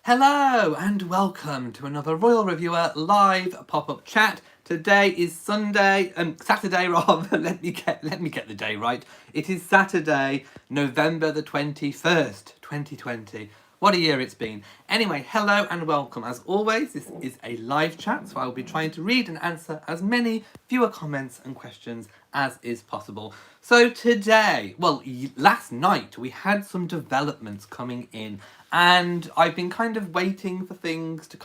Hello and welcome to another Royal Reviewer live pop-up chat. Today is Saturday rather. Let me get the day right. It is Saturday, November the 21st, 2020. What a year it's been. Anyway, hello and welcome. As always, this is a live chat, so I will be trying to read and answer as many viewer comments and questions as is possible. So today, last night we had some developments coming in, and I've been kind of waiting for things to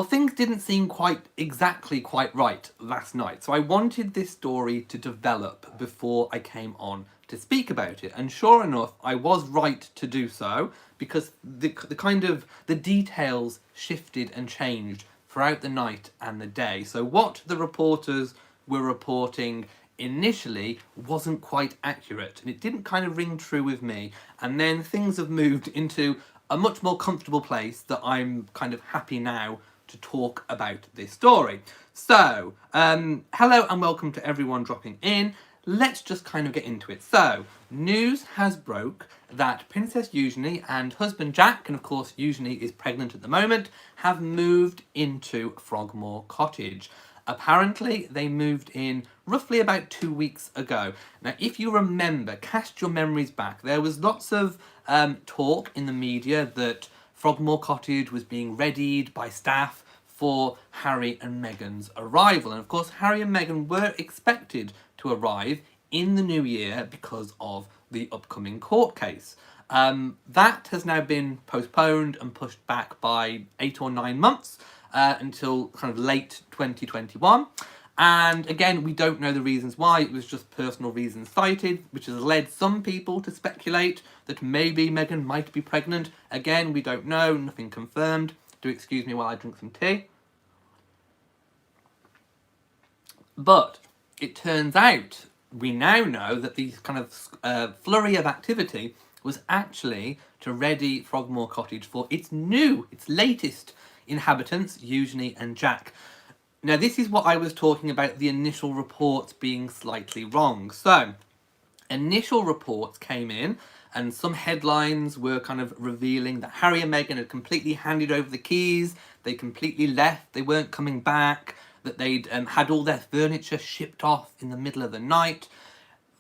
things didn't seem quite right last night. So I wanted this story to develop before I came on to speak about it. And sure enough, I was right to do so, because the details shifted and changed throughout the night and the day. So what the reporters were reporting initially wasn't quite accurate, and it didn't kind of ring true with me. And then things have moved into a much more comfortable place that I'm kind of happy now to talk about this story. So, hello and welcome to everyone dropping in. Let's just kind of get into it. So, news has broke that Princess Eugenie and husband Jack, and of course Eugenie is pregnant at the moment, have moved into Frogmore Cottage. Apparently, they moved in roughly about 2 weeks ago. Now, if you remember, cast your memories back, there was lots of talk in the media that Frogmore Cottage was being readied by staff for Harry and Meghan's arrival. And of course, Harry and Meghan were expected to arrive in the new year because of the upcoming court case. That has now been postponed and pushed back by 8 or 9 months. Until kind of late 2021. And again, we don't know the reasons why. It was just personal reasons cited, which has led some people to speculate that maybe Meghan might be pregnant. Again, we don't know, nothing confirmed. Do excuse me while I drink some tea. But it turns out, we now know that the kind of flurry of activity was actually to ready Frogmore Cottage for its latest inhabitants, Eugenie and Jack. Now, this is what I was talking about, the initial reports being slightly wrong. So, initial reports came in, and some headlines were kind of revealing that Harry and Meghan had completely handed over the keys, they completely left, they weren't coming back, that they'd had all their furniture shipped off in the middle of the night.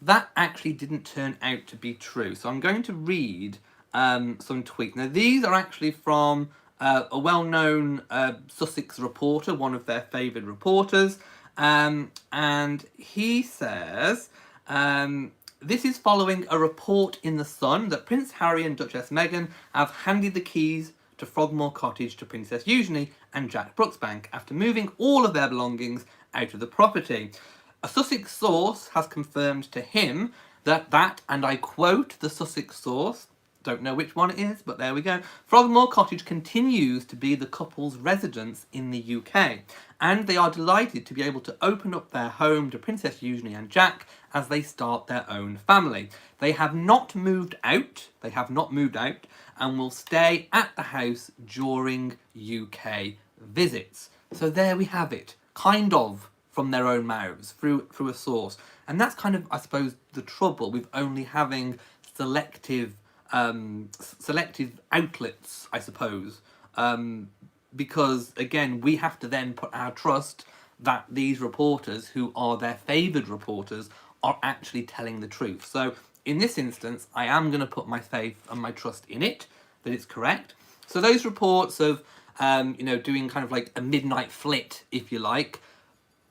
That actually didn't turn out to be true. So I'm going to read some tweets. Now, these are actually from a well-known Sussex reporter, one of their favoured reporters, and he says, this is following a report in The Sun that Prince Harry and Duchess Meghan have handed the keys to Frogmore Cottage to Princess Eugenie and Jack Brooksbank after moving all of their belongings out of the property. A Sussex source has confirmed to him that, and I quote the Sussex source, don't know which one it is, but there we go. Frogmore Cottage continues to be the couple's residence in the UK, and they are delighted to be able to open up their home to Princess Eugenie and Jack as they start their own family. They have not moved out, and will stay at the house during UK visits. So there we have it, kind of from their own mouths, through a source. And that's kind of, I suppose, the trouble with only having selective outlets, I suppose, because again, we have to then put our trust that these reporters, who are their favoured reporters, are actually telling the truth. So in this instance, I am going to put my faith and my trust in it, that it's correct. So those reports of, doing kind of like a midnight flit, if you like,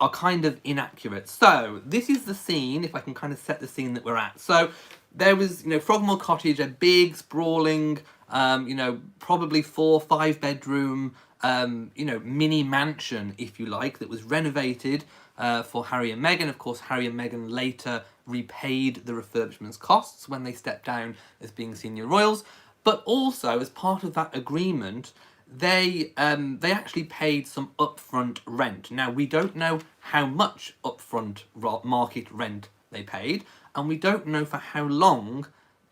are kind of inaccurate. So this is the scene, if I can kind of set the scene that we're at. So there was, Frogmore Cottage, a big, sprawling, probably 4 or 5 bedroom, mini mansion, if you like, that was renovated for Harry and Meghan. Of course, Harry and Meghan later repaid the refurbishment costs when they stepped down as being senior royals. But also, as part of that agreement, they actually paid some upfront rent. Now, we don't know how much upfront market rent they paid, and we don't know for how long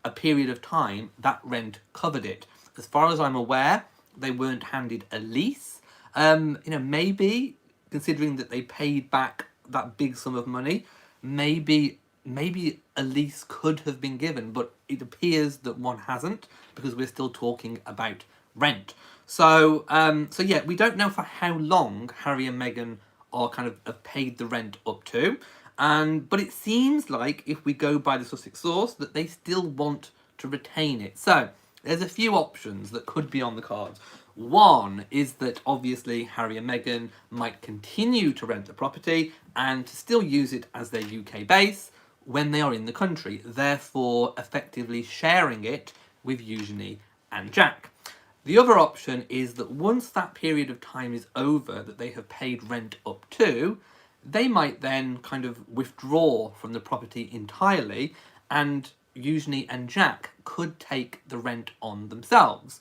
a period of time that rent covered it. As far as I'm aware, they weren't handed a lease. Maybe, considering that they paid back that big sum of money, maybe a lease could have been given, but it appears that one hasn't, because we're still talking about rent. So yeah, we don't know for how long Harry and Meghan are kind of have paid the rent up to, and but it seems like if we go by the Sussex source that they still want to retain it. So there's a few options that could be on the cards. One is that obviously Harry and Meghan might continue to rent the property and to still use it as their UK base when they are in the country, therefore effectively sharing it with Eugenie and Jack. The other option is that once that period of time is over that they have paid rent up to, they might then kind of withdraw from the property entirely, and Eugenie and Jack could take the rent on themselves.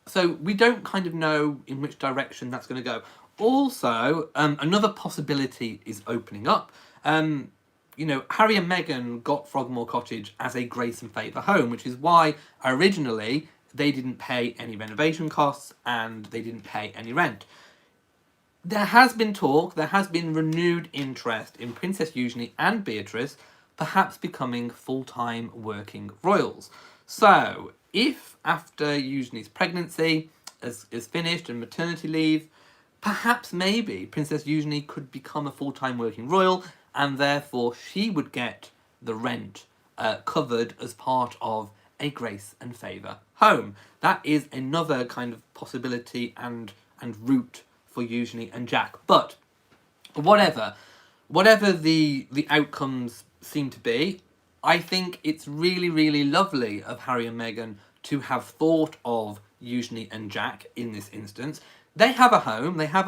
So we don't kind of know in which direction that's going to go. Also, another possibility is opening up. Harry and Meghan got Frogmore Cottage as a grace and favour home, which is why originally they didn't pay any renovation costs and they didn't pay any rent. There has been talk, there has been renewed interest in Princess Eugenie and Beatrice perhaps becoming full-time working royals. So, if after Eugenie's pregnancy is finished and maternity leave, perhaps maybe Princess Eugenie could become a full-time working royal and therefore she would get the rent covered as part of a grace and favour home. That is another kind of possibility and route for Eugenie and Jack. But whatever the outcomes seem to be, I think it's really, really lovely of Harry and Meghan to have thought of Eugenie and Jack in this instance. They have a home, they've had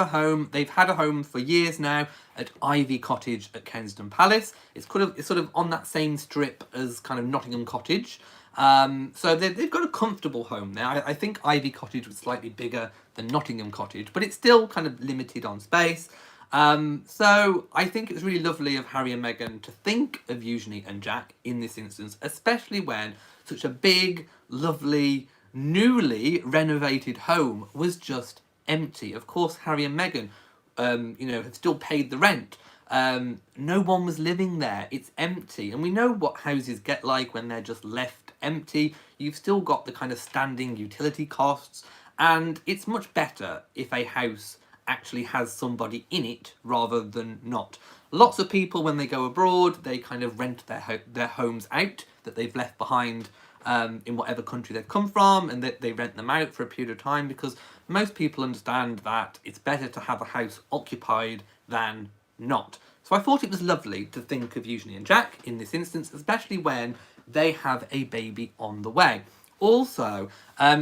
a home for years now at Ivy Cottage at Kensington Palace. It's sort of on that same strip as kind of Nottingham Cottage. So they've got a comfortable home there. I think Ivy Cottage was slightly bigger than Nottingham Cottage, but it's still kind of limited on space. So I think it was really lovely of Harry and Meghan to think of Eugenie and Jack in this instance, especially when such a big, lovely, newly renovated home was just empty. Of course, Harry and Meghan, had still paid the rent. No one was living there. It's empty. And we know what houses get like when they're just left empty. You've still got the kind of standing utility costs. And it's much better if a house actually has somebody in it rather than not. Lots of people, when they go abroad, they kind of rent their homes out that they've left behind in whatever country they've come from, and they rent them out for a period of time because most people understand that it's better to have a house occupied than not. So I thought it was lovely to think of Eugenie and Jack in this instance, especially when they have a baby on the way. Also,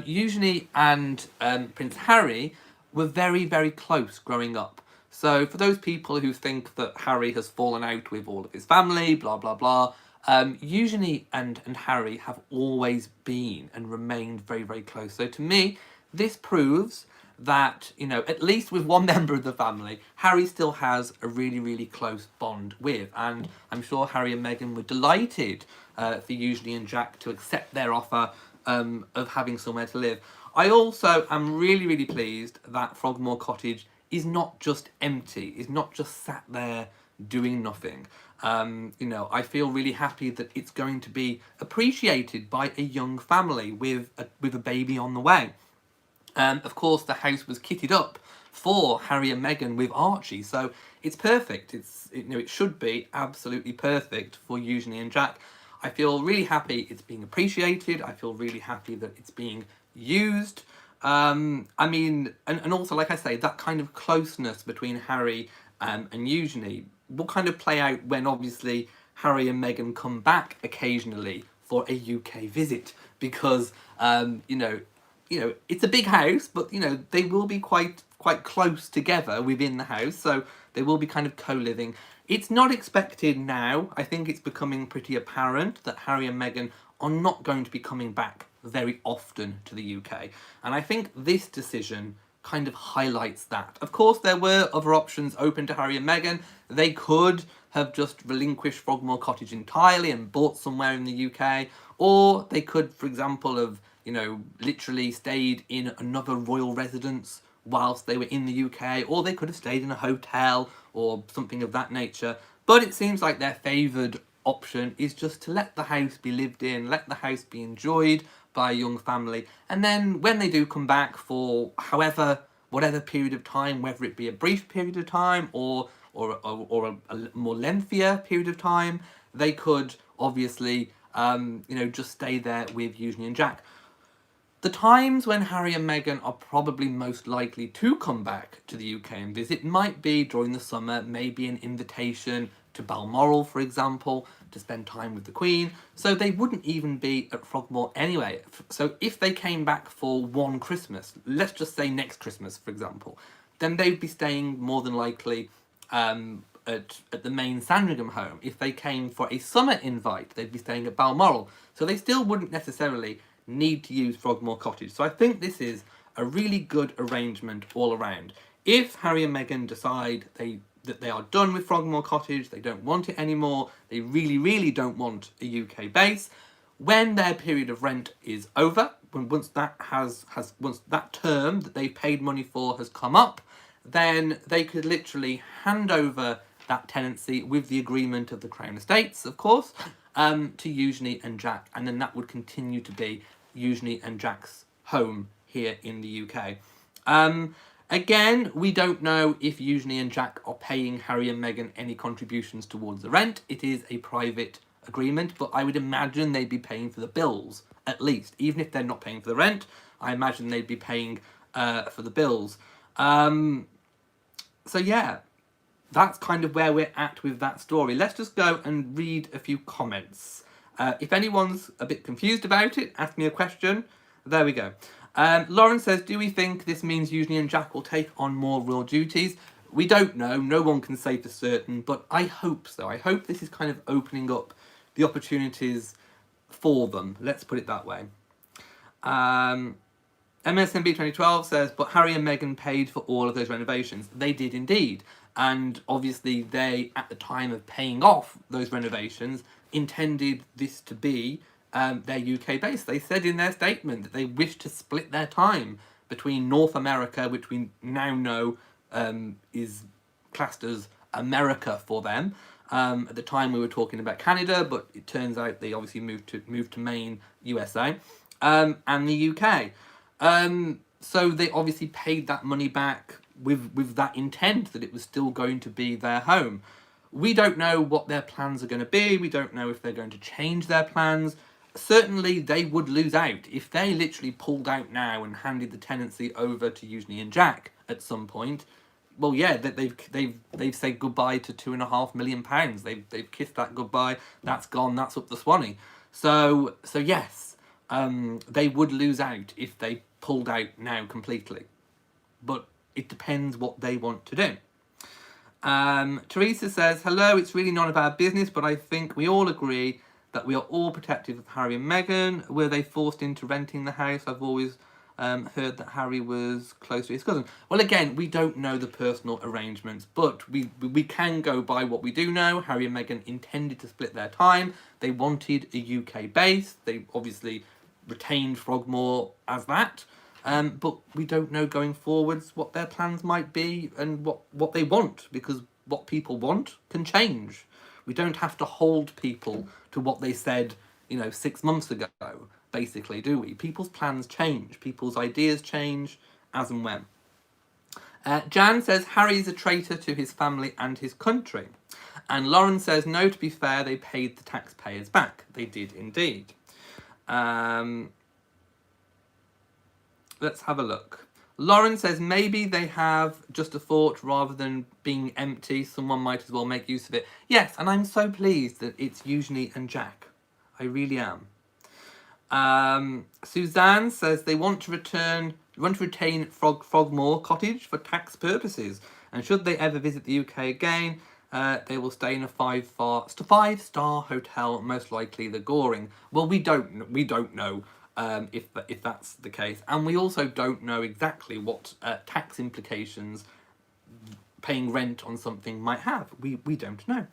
Eugenie and Prince Harry were very, very close growing up. So for those people who think that Harry has fallen out with all of his family, blah, blah, blah, Eugenie and Harry have always been and remained very, very close. So to me, this proves that, at least with one member of the family, Harry still has a really, really close bond with. And I'm sure Harry and Meghan were delighted for Eugenie and Jack to accept their offer of having somewhere to live. I also am really, really pleased that Frogmore Cottage is not just empty, is not just sat there doing nothing. I feel really happy that it's going to be appreciated by a young family with a baby on the way. Of course, the house was kitted up for Harry and Meghan with Archie, so it's perfect. It should be absolutely perfect for Eugenie and Jack. I feel really happy it's being appreciated. I feel really happy that it's being used. And also, like I say, that kind of closeness between Harry and Eugenie will kind of play out when obviously Harry and Meghan come back occasionally for a UK visit, because it's a big house, but they will be quite close together within the house, so they will be kind of co-living. It's not expected now. I think it's becoming pretty apparent that Harry and Meghan are not going to be coming back very often to the UK. And I think this decision kind of highlights that. Of course, there were other options open to Harry and Meghan. They could have just relinquished Frogmore Cottage entirely and bought somewhere in the UK, or they could, for example, have, literally stayed in another royal residence whilst they were in the UK, or they could have stayed in a hotel or something of that nature. But it seems like their favoured option is just to let the house be lived in, let the house be enjoyed by a young family, and then when they do come back for whatever period of time, whether it be a brief period of time or a more lengthier period of time, they could obviously just stay there with Eugenie and Jack. The times when Harry and Meghan are probably most likely to come back to the UK and visit might be during the summer, maybe an invitation to Balmoral, for example, to spend time with the Queen. So they wouldn't even be at Frogmore anyway. So if they came back for one Christmas, let's just say next Christmas, for example, then they'd be staying more than likely at the main Sandringham home. If they came for a summer invite, they'd be staying at Balmoral. So they still wouldn't necessarily need to use Frogmore Cottage. So I think this is a really good arrangement all around. If Harry and Meghan decide that they are done with Frogmore Cottage, they don't want it anymore, they really, really don't want a UK base, when their period of rent is over, once that term that they've paid money for has come up, then they could literally hand over that tenancy with the agreement of the Crown Estates, of course, to Eugenie and Jack, and then that would continue to be Eugenie and Jack's home here in the UK. Again, we don't know if Eugenie and Jack are paying Harry and Meghan any contributions towards the rent. It is a private agreement, but I would imagine they'd be paying for the bills, at least. Even if they're not paying for the rent, I imagine they'd be paying for the bills. So yeah, that's kind of where we're at with that story. Let's just go and read a few comments. If anyone's a bit confused about it, ask me a question. There we go. Lauren says, do we think this means Eugenie and Jack will take on more royal duties? We don't know. No one can say for certain, but I hope so. I hope this is kind of opening up the opportunities for them. Let's put it that way. MSNB 2012 says, but Harry and Meghan paid for all of those renovations. They did indeed. And obviously they, at the time of paying off those renovations, intended this to be their UK base. They said in their statement that they wished to split their time between North America, which we now know is classed as America for them. At the time we were talking about Canada, but it turns out they obviously moved to Maine, USA, and the UK. So they obviously paid that money back with that intent that it was still going to be their home. We don't know what their plans are going to be. We don't know if they're going to change their plans. Certainly they would lose out if they literally pulled out now and handed the tenancy over to Eugenie and Jack at some point. Well, yeah, they've said goodbye to £2.5 million. They've kissed that goodbye. That's gone. That's up the Swanee. So yes, they would lose out if they pulled out now completely. But it depends what they want to do. Teresa says, hello, it's really none of our business, but I think we all agree that we are all protective of Harry and Meghan. Were they forced into renting the house? I've always heard that Harry was close to his cousin. Well, again, we don't know the personal arrangements, but we can go by what we do know. Harry and Meghan intended to split their time. They wanted a UK base. They obviously retained Frogmore as that. But we don't know going forwards what their plans might be and what they want, because what people want can change. We don't have to hold people to what they said, 6 months ago, basically, do we? People's plans change. People's ideas change as and when. Jan says, Harry's a traitor to his family and his country. And Lauren says, no, to be fair, they paid the taxpayers back. They did indeed. Let's have a look. Lauren says, maybe they have just a thought rather than being empty. Someone might as well make use of it. Yes, and I'm so pleased that it's Eugenie and Jack. I really am. Suzanne says they want to retain Frogmore Cottage for tax purposes. And should they ever visit the UK again, they will stay in a five-star hotel, most likely the Goring. Well, we don't know. If that's the case, and we also don't know exactly what tax implications paying rent on something might have. We don't know,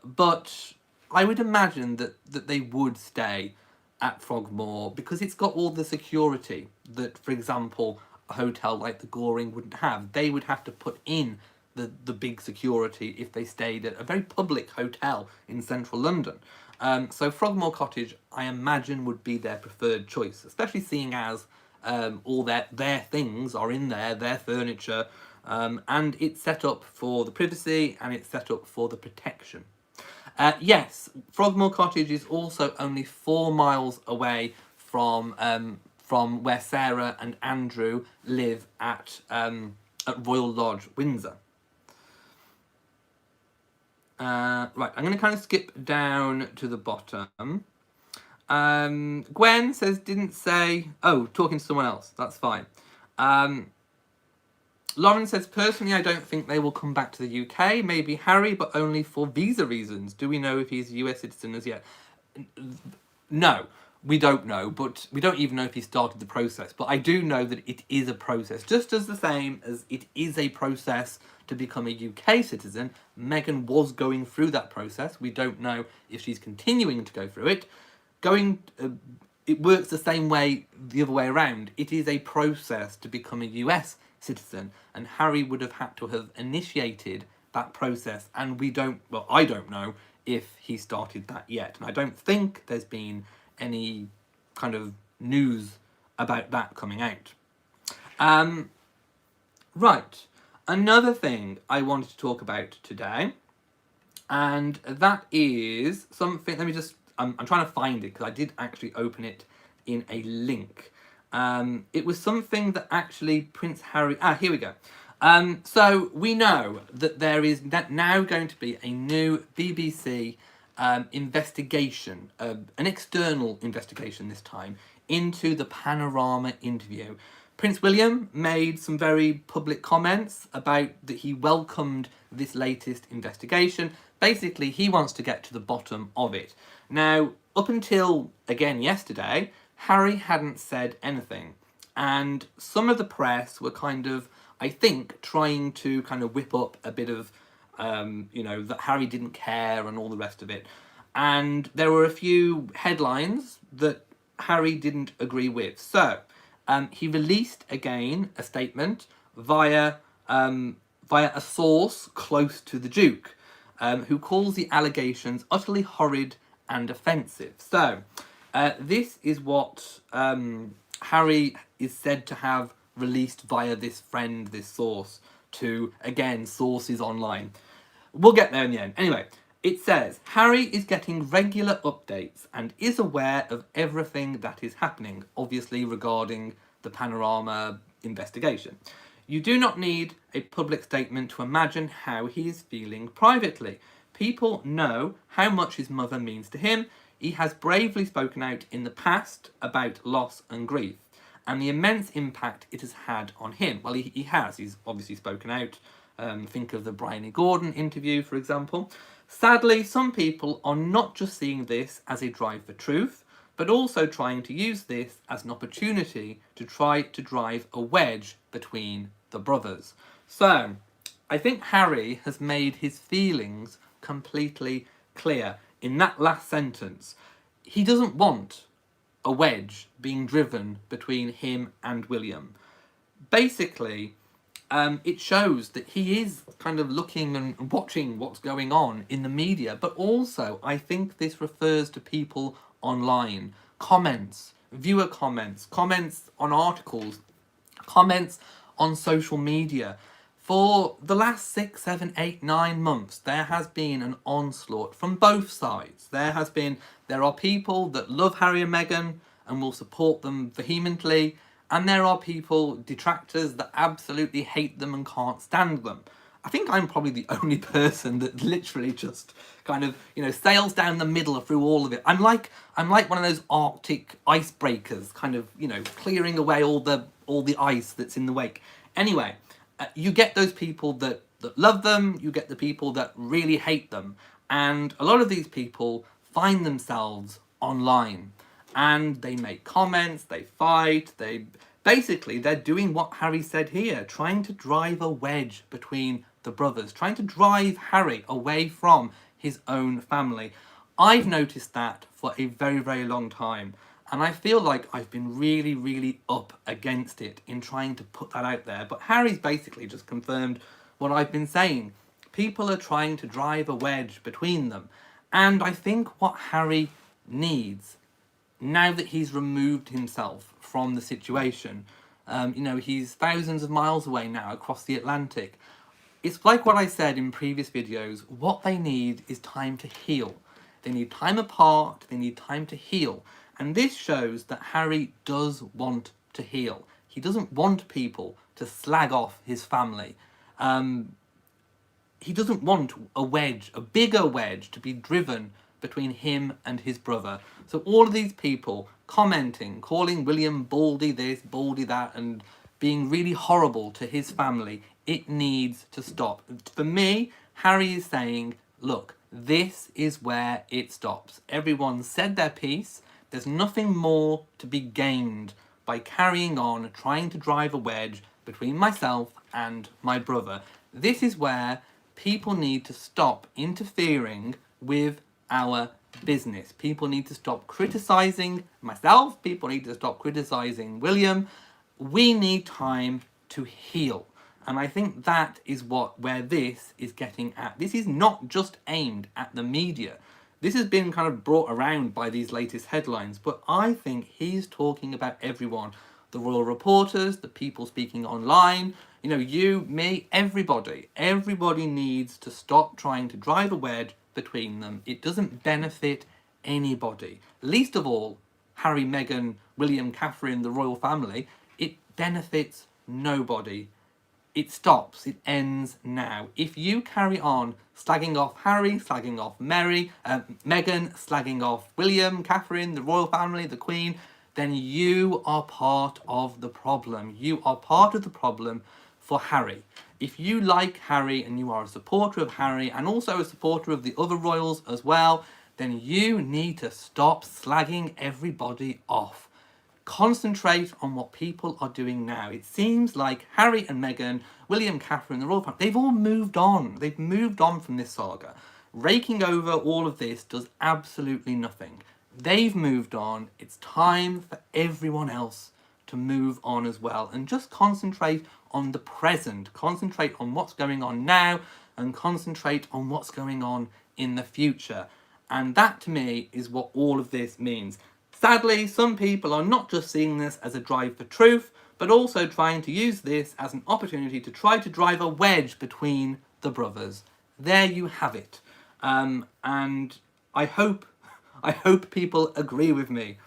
but I would imagine that they would stay at Frogmore because it's got all the security that, for example, a hotel like the Goring wouldn't have. They would have to put in the big security if they stayed at a very public hotel in central London. So Frogmore Cottage, I imagine, would be their preferred choice, especially seeing as all their things are in there, their furniture, and it's set up for the privacy and it's set up for the protection. Yes, Frogmore Cottage is also only 4 miles away from where Sarah and Andrew live at Royal Lodge, Windsor. Right, I'm going to kind of skip down to the bottom. Gwen says, didn't say... Oh, talking to someone else. That's fine. Lauren says, personally, I don't think they will come back to the UK. Maybe Harry, but only for visa reasons. Do we know if he's a US citizen as yet? No, we don't know, but we don't even know if he started the process. But I do know that it is a process. Just as the same as it is a process to become a UK citizen, Meghan was going through that process. We don't know if she's continuing to go through it. It works the same way the other way around. It is a process to become a US citizen, and Harry would have had to have initiated that process, and I don't know if he started that yet, and I don't think there's been any kind of news about that coming out. Right, another thing I wanted to talk about today, and that is something, I'm trying to find it because I did actually open it in a link. It was something that actually Prince Harry... here we go. So we know that there is now going to be a new BBC investigation, an external investigation this time, into the Panorama interview. Prince William made some very public comments about that he welcomed this latest investigation. Basically, he wants to get to the bottom of it. Now, up until, again, yesterday, Harry hadn't said anything. And some of the press were kind of, I think, trying to kind of whip up a bit of, that Harry didn't care and all the rest of it. And there were a few headlines that Harry didn't agree with. So, he released, again, a statement via a source close to the Duke, who calls the allegations utterly horrid and offensive. So, this is what Harry is said to have released via this friend, this source, to, again, sources online. We'll get there in the end. Anyway, it says, Harry is getting regular updates and is aware of everything that is happening, obviously regarding the Panorama investigation. You do not need a public statement to imagine how he is feeling privately. People know how much his mother means to him. He has bravely spoken out in the past about loss and grief and the immense impact it has had on him. Well, he has. He's obviously spoken out. Think of the Bryony Gordon interview, for example. Sadly, some people are not just seeing this as a drive for truth, but also trying to use this as an opportunity to try to drive a wedge between the brothers. So, I think Harry has made his feelings completely clear in that last sentence. He doesn't want a wedge being driven between him and William. Basically, it shows that he is kind of looking and watching what's going on in the media, but also I think this refers to people online. Comments, viewer comments, comments on articles, comments on social media. For the last 6, 7, 8, 9 months, there has been an onslaught from both sides. There are people that love Harry and Meghan and will support them vehemently, and there are people, detractors, that absolutely hate them and can't stand them. I think I'm probably the only person that literally just kind of, sails down the middle through all of it. I'm like one of those Arctic icebreakers, kind of, clearing away all the ice that's in the wake. Anyway, you get those people that love them, you get the people that really hate them, and a lot of these people find themselves online, and they make comments, they fight, they're doing what Harry said here, trying to drive a wedge between the brothers, trying to drive Harry away from his own family. I've noticed that for a very, very long time, and I feel like I've been really, really up against it in trying to put that out there. But Harry's basically just confirmed what I've been saying. People are trying to drive a wedge between them. And I think what Harry needs, now that he's removed himself from the situation, he's thousands of miles away now across the Atlantic. It's like what I said in previous videos, what they need is time to heal. They need time apart, they need time to heal. And this shows that Harry does want to heal. He doesn't want people to slag off his family. He doesn't want a bigger wedge to be driven between him and his brother. So all of these people commenting, calling William Baldy this, Baldy that, and being really horrible to his family, it needs to stop. For me, Harry is saying, look, this is where it stops. Everyone said their piece. There's nothing more to be gained by carrying on, trying to drive a wedge between myself and my brother. This is where people need to stop interfering with our business. People need to stop criticising myself. People need to stop criticising William. We need time to heal. And I think that is where this is getting at. This is not just aimed at the media. This has been kind of brought around by these latest headlines, but I think he's talking about everyone. The royal reporters, the people speaking online, you, me, everybody. Everybody needs to stop trying to drive a wedge between them. It doesn't benefit anybody. Least of all, Harry, Meghan, William, Catherine, the royal family. It benefits nobody. It stops. It ends now. If you carry on slagging off Harry, slagging off Meghan, slagging off William, Catherine, the royal family, the Queen, then you are part of the problem. You are part of the problem for Harry. If you like Harry and you are a supporter of Harry and also a supporter of the other royals as well, then you need to stop slagging everybody off. Concentrate on what people are doing now. It seems like Harry and Meghan, William, Catherine, the royal family, they've all moved on. They've moved on from this saga. Raking over all of this does absolutely nothing. They've moved on. It's time for everyone else to move on as well and just concentrate on the present. Concentrate on what's going on now and concentrate on what's going on in the future. And that to me is what all of this means. Sadly, some people are not just seeing this as a drive for truth, but also trying to use this as an opportunity to try to drive a wedge between the brothers. There you have it. And I hope people agree with me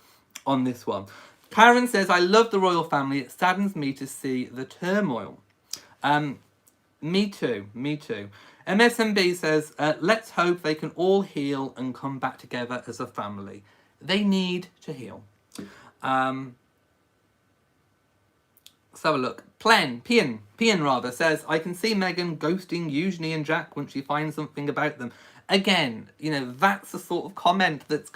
on this one. Karen says, I love the royal family. It saddens me to see the turmoil. Me too. MSMB says, let's hope they can all heal and come back together as a family. They need to heal. Let's have a look. Pian says, I can see Meghan ghosting Eugenie and Jack when she finds something about them. Again, that's the sort of comment that's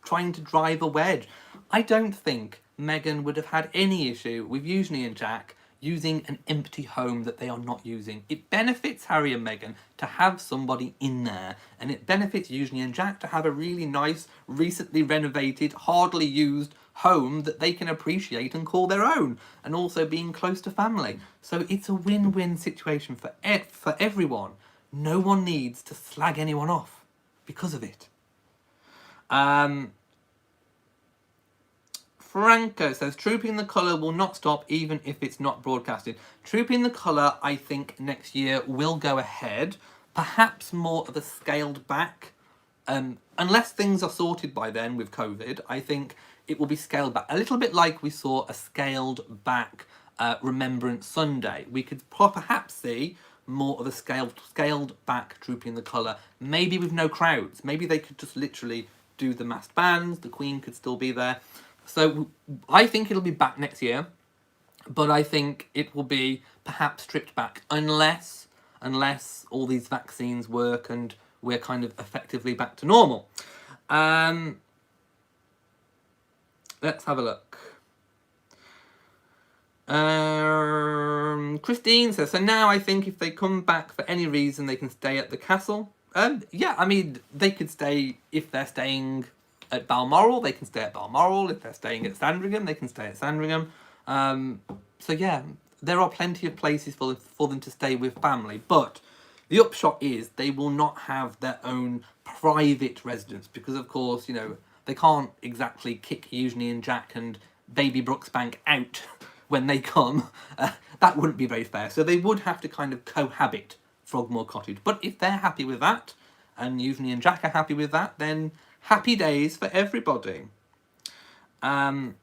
trying to drive a wedge. I don't think Meghan would have had any issue with Eugenie and Jack using an empty home that they are not using. It benefits Harry and Meghan to have somebody in there, and it benefits Eugenie and Jack to have a really nice, recently renovated, hardly used home that they can appreciate and call their own, and also being close to family. So it's a win-win situation for everyone. No one needs to slag anyone off because of it. Franco says, Trooping the Colour will not stop even if it's not broadcasted. Trooping the Colour, I think, next year will go ahead. Perhaps more of a scaled back. Unless things are sorted by then with COVID, I think it will be scaled back. A little bit like we saw a scaled back Remembrance Sunday. We could perhaps see more of a scaled back Trooping the Colour. Maybe with no crowds. Maybe they could just literally do the masked bands. The Queen could still be there. So I think it'll be back next year, but I think it will be perhaps stripped back unless all these vaccines work and we're kind of effectively back to normal. Let's have a look. Christine says, so now I think if they come back for any reason, they can stay at the castle. Yeah, I mean, they could stay, if they're staying at Balmoral, they can stay at Balmoral. If they're staying at Sandringham, they can stay at Sandringham. So yeah, there are plenty of places for them to stay with family. But The upshot is they will not have their own private residence because, of course, you know, they can't exactly kick Eugenie and Jack and baby Brooksbank out when they come. That wouldn't be very fair. So they would have to kind of cohabit Frogmore Cottage. But if they're happy with that, and Eugenie and Jack are happy with that, then happy days for everybody. Yeah,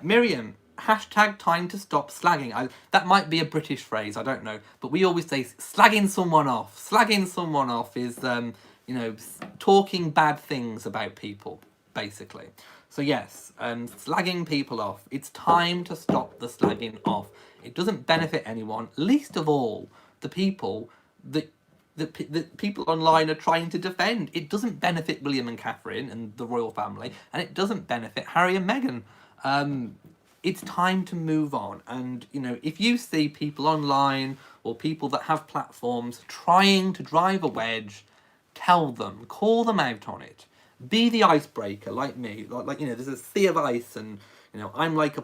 Miriam, hashtag time to stop slagging. That might be a British phrase, I don't know. But we always say slagging someone off. Slagging someone off is, you know, talking bad things about people, basically. So yes, slagging people off. It's time to stop the slagging off. It doesn't benefit anyone, least of all the people that the people online are trying to defend. It doesn't benefit William and Catherine and the royal family, and it doesn't benefit Harry and Meghan. It's time to move on. And, you know, if you see people online or people that have platforms trying to drive a wedge, tell them, call them out on it. Be the icebreaker, like me. Like you know, there's a sea of ice, and you know, I'm like a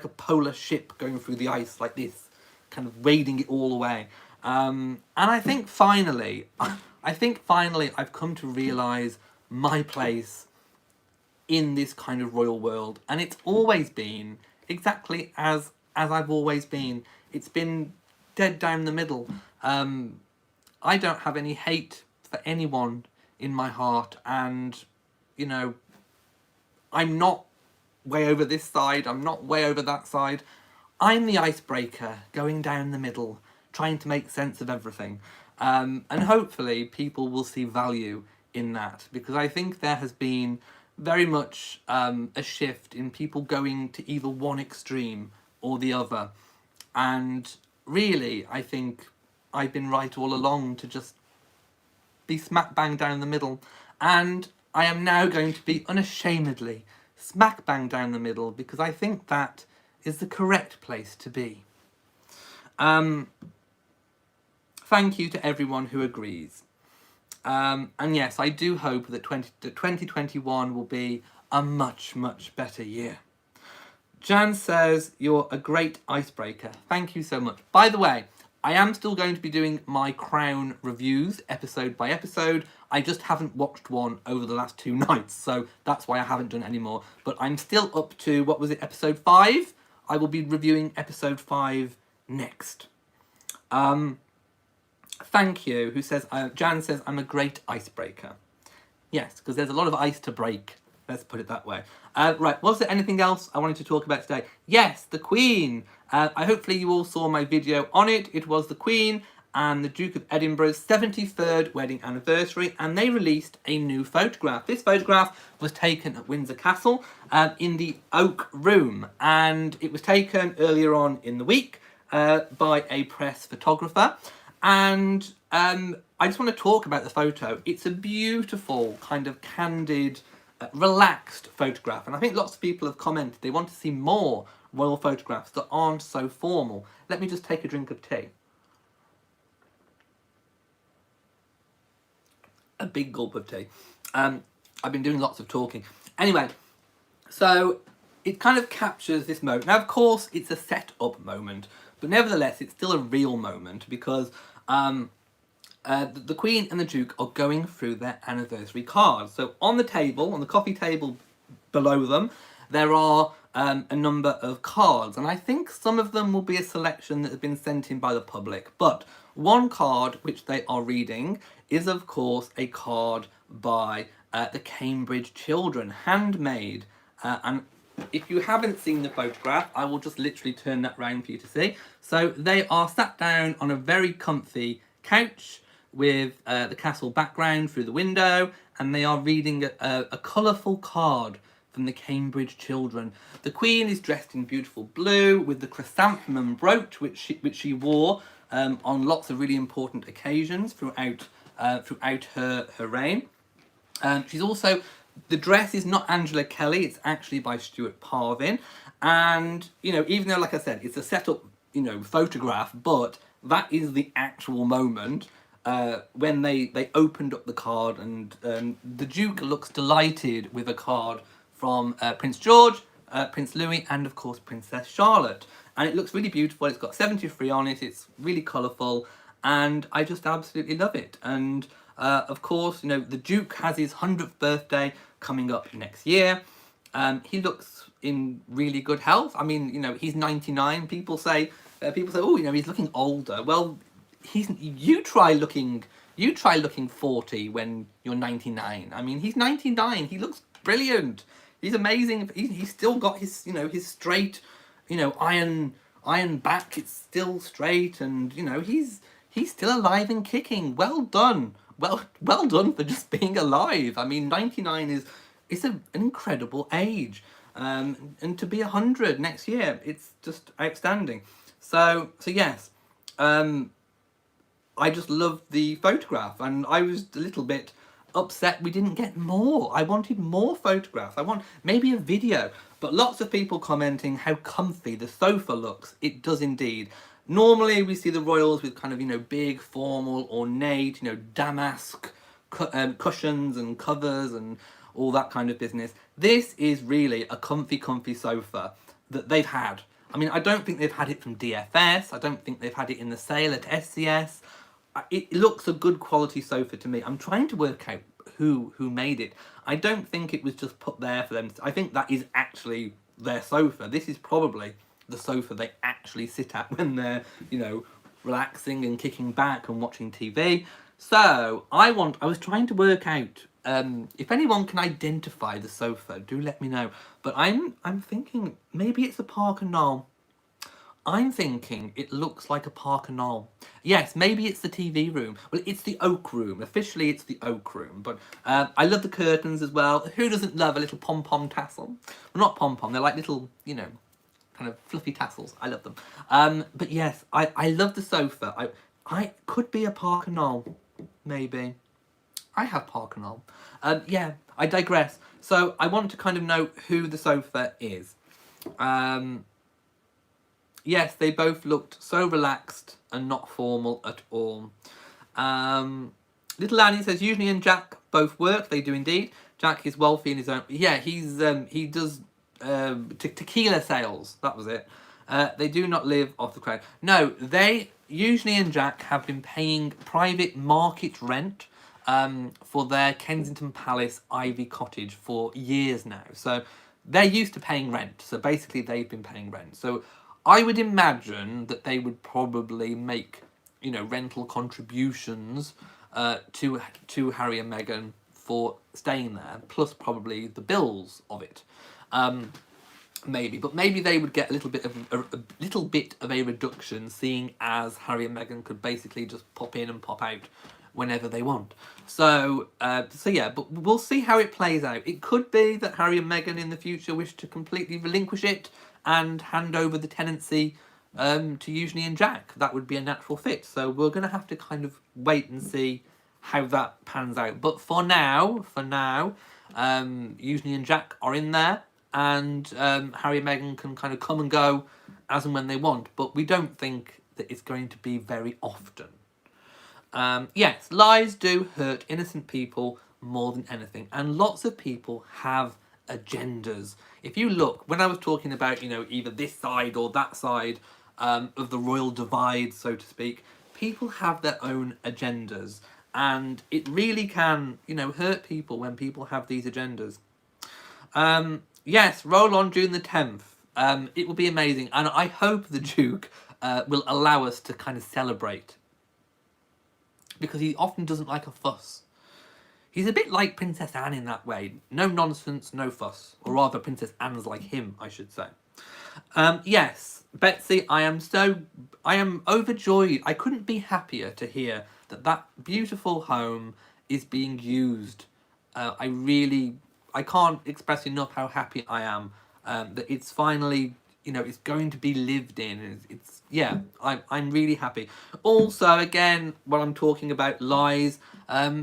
polar ship going through the ice like this, kind of wading it all away. And I think finally, I've come to realise my place in this kind of royal world, and it's always been exactly as I've always been. It's been dead down the middle. I don't have any hate for anyone in my heart, and you know, I'm not way over this side, I'm not way over that side. I'm the icebreaker going down the middle, trying to make sense of everything. And hopefully people will see value in that, because I think there has been very much a shift in people going to either one extreme or the other. And really, I think I've been right all along to just be smack bang down the middle. And I am now going to be unashamedly smack bang down the middle, because I think that is the correct place to be. Thank you to everyone who agrees. And yes, I do hope that 2021 will be a much, much better year. Jan says, you're a great icebreaker. Thank you so much. By the way, I am still going to be doing my Crown reviews, episode by episode. I just haven't watched one over the last 2 nights, so that's why I haven't done any more. But I'm still up to, what was it, episode 5? I will be reviewing episode 5 next. Thank you, who says, Jan says, I'm a great icebreaker. Yes, because there's a lot of ice to break. Let's put it that way. Right, was there anything else I wanted to talk about today? Yes, the Queen. Hopefully you all saw my video on it. It was the Queen and the Duke of Edinburgh's 73rd wedding anniversary, and they released a new photograph. This photograph was taken at Windsor Castle in the Oak Room, and it was taken earlier on in the week by a press photographer. And I just want to talk about the photo. It's a beautiful, kind of candid, relaxed photograph, and I think lots of people have commented they want to see more royal photographs that aren't so formal. Let me just take a drink of tea. A big gulp of tea. I've been doing lots of talking. Anyway, so it kind of captures this moment. Now, of course, it's a set-up moment, but nevertheless, it's still a real moment, because the Queen and the Duke are going through their anniversary cards. So on the table, on the coffee table below them, there are a number of cards, and I think some of them will be a selection that has been sent in by the public. But one card which they are reading is, of course, a card by the Cambridge children, handmade. And if you haven't seen the photograph, I will just literally turn that round for you to see. So they are sat down on a very comfy couch with the castle background through the window, and they are reading a colourful card from the Cambridge children. The Queen is dressed in beautiful blue with the chrysanthemum brooch, which she wore on lots of really important occasions throughout her reign. She's also, the dress is not Angela Kelly, it's actually by Stuart Parvin. And, you know, even though, like I said, it's a set-up, you know, photograph, but that is the actual moment when they opened up the card, and the Duke looks delighted with a card from Prince George, Prince Louis and, of course, Princess Charlotte. And it looks really beautiful. It's got 73 on it. It's really colourful. And I just absolutely love it. And, of course, you know, the Duke has his 100th birthday coming up next year. He looks in really good health. I mean, you know, he's 99. People say, oh, you know, he's looking older. Well, you try looking 40 when you're 99. I mean, he's 99. He looks brilliant. He's amazing. He's still got his, you know, his straight, you know, iron back. It's still straight, and you know, he's still alive and kicking. Well done. Well done for just being alive. I mean, 99 is an incredible age. And to be 100 next year, it's just outstanding. So yes, I just loved the photograph, and I was a little bit upset we didn't get more. I wanted more photographs. I want maybe a video, but lots of people commenting how comfy the sofa looks. It does indeed. Normally we see the royals with kind of, you know, big, formal, ornate, you know, damask cushions and covers and all that kind of business. This is really a comfy sofa that they've had. I mean, I don't think they've had it from DFS. I don't think they've had it in the sale at SCS. It looks a good quality sofa to me. I'm trying to work out who made it. I don't think it was just put there for them. I think that is actually their sofa. This is probably the sofa they actually sit at when they're, you know, relaxing and kicking back and watching TV. So I was trying to work out if anyone can identify the sofa, do let me know. But I'm thinking maybe it's a Parker Knoll. I'm thinking it looks like a Parker Knoll. Yes, maybe it's the TV room. Well, it's the oak room. Officially, it's the oak room. But I love the curtains as well. Who doesn't love a little pom-pom tassel? Well, not pom-pom. They're like little, you know, kind of fluffy tassels. I love them. But yes, I love the sofa. I could be a Parker Knoll, maybe. I have Parker Knoll. Yeah, I digress. So I want to kind of know who the sofa is. Yes, they both looked so relaxed and not formal at all. Little Annie says, Eugenie and Jack both work. They do indeed. Jack is wealthy in his own... Yeah, he does tequila sales. That was it. They do not live off the crowd. No, Eugenie and Jack have been paying private market rent for their Kensington Palace Ivy Cottage for years now. So they're used to paying rent. So basically they've been paying rent. So I would imagine that they would probably make, you know, rental contributions to Harry and Meghan for staying there, plus probably the bills of it. Maybe, but maybe they would get a little bit of a reduction, seeing as Harry and Meghan could basically just pop in and pop out whenever they want. So yeah, but we'll see how it plays out. It could be that Harry and Meghan in the future wish to completely relinquish it and hand over the tenancy to Eugenie and Jack. That would be a natural fit. So we're going to have to kind of wait and see how that pans out. But for now, Eugenie and Jack are in there, and Harry and Meghan can kind of come and go as and when they want. But we don't think that it's going to be very often. Yes, lies do hurt innocent people more than anything. And lots of people have agendas. If you look, when I was talking about, you know, either this side or that side of the royal divide, so to speak, people have their own agendas. And it really can, you know, hurt people when people have these agendas. Yes, roll on June the 10th. It will be amazing. And I hope the Duke will allow us to kind of celebrate. Because he often doesn't like a fuss. He's a bit like Princess Anne in that way. No nonsense, no fuss. Or rather, Princess Anne's like him, I should say. Yes, Betsy, I am overjoyed. I couldn't be happier to hear that beautiful home is being used. I can't express enough how happy I am that it's finally, you know, it's going to be lived in. Yeah, I'm really happy. Also, again, when I'm talking about lies,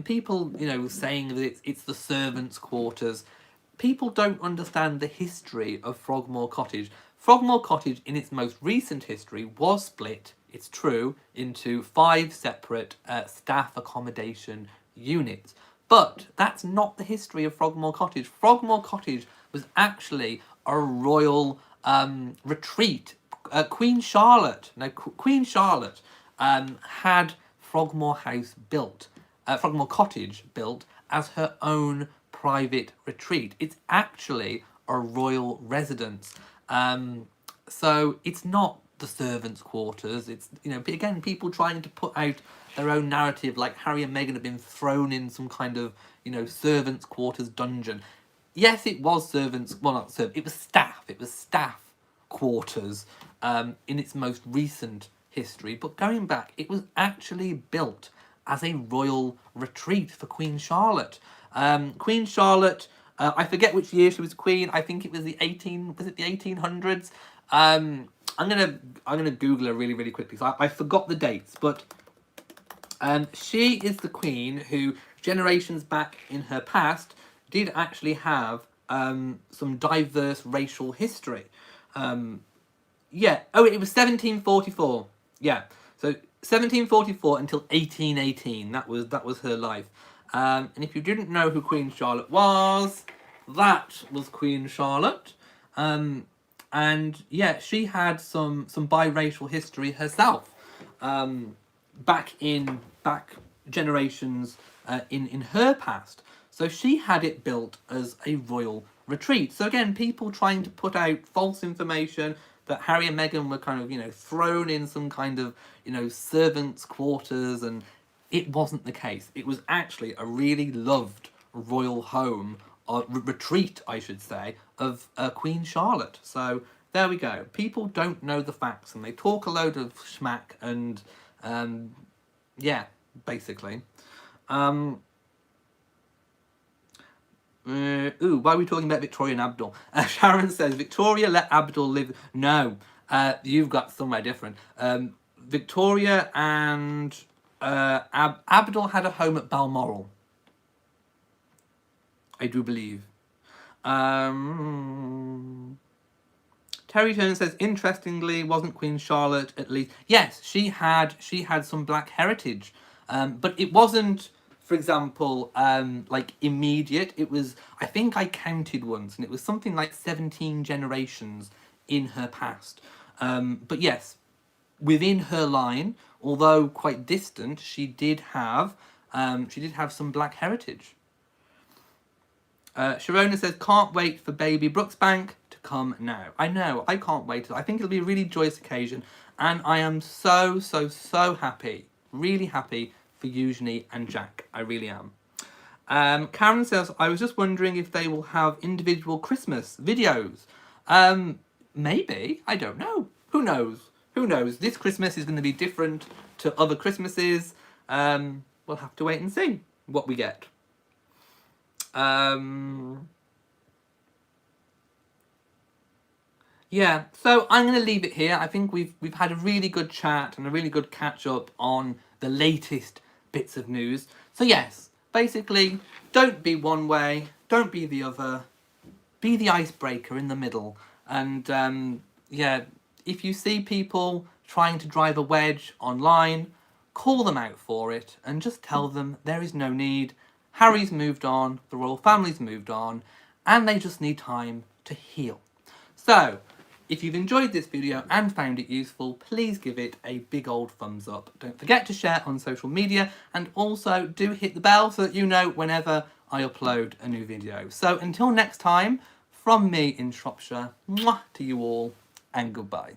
people, you know, saying that it's the servants' quarters. People don't understand the history of Frogmore Cottage. Frogmore Cottage, in its most recent history, was split, it's true, into 5 separate staff accommodation units. But that's not the history of Frogmore Cottage. Frogmore Cottage was actually a royal retreat. Queen Charlotte had Frogmore House built, Frogmore Cottage built as her own private retreat. It's actually a royal residence. So it's not the servants' quarters. It's, you know, again, people trying to put out their own narrative, like Harry and Meghan have been thrown in some kind of, you know, servants' quarters dungeon. Yes, it was servants. Well, not servants. It was staff. It was staff quarters in its most recent history. But going back, it was actually built as a royal retreat for Queen Charlotte. Queen Charlotte, I forget which year she was queen. I think it was the 1800s. I'm gonna Google her really quickly. So I forgot the dates, but she is the queen who generations back in her past did actually have some diverse racial history. Yeah. Oh, it was 1744. Yeah. So 1744 until 1818. That was her life. And if you didn't know who Queen Charlotte was, that was Queen Charlotte. And yeah, she had some biracial history herself. Back generations in her past. So she had it built as a royal retreat. So again, people trying to put out false information that Harry and Meghan were kind of, you know, thrown in some kind of, you know, servants' quarters, and it wasn't the case. It was actually a really loved royal home, or retreat, I should say, of Queen Charlotte. So there we go. People don't know the facts, and they talk a load of schmack, and yeah, basically. Why are we talking about Victoria and Abdul? Sharon says, Victoria let Abdul live. No, you've got somewhere different. Victoria and Abdul had a home at Balmoral, I do believe. Terry Turner says, interestingly, wasn't Queen Charlotte at least? Yes, she had some black heritage, but it wasn't, for example, like immediate. It was, I think I counted once, and it was something like 17 generations in her past. But yes, within her line, although quite distant, she did have some black heritage. Sharona says, can't wait for baby Brooksbank to come now. I know, I can't wait. I think it'll be a really joyous occasion, and I am so happy, really happy for Eugenie and Jack. I really am. Karen says, I was just wondering if they will have individual Christmas videos. Maybe, I don't know. Who knows? Who knows? This Christmas is going to be different to other Christmases. We'll have to wait and see what we get. Yeah, so I'm going to leave it here. I think we've had a really good chat and a really good catch up on the latest bits of news. So yes, basically, don't be one way, don't be the other, be the icebreaker in the middle. And yeah, if you see people trying to drive a wedge online, call them out for it and just tell them there is no need. Harry's moved on, the royal family's moved on, and they just need time to heal. So, if you've enjoyed this video and found it useful, please give it a big old thumbs up. Don't forget to share on social media, and also do hit the bell so that you know whenever I upload a new video. So until next time, from me in Shropshire, mwah to you all, and goodbye.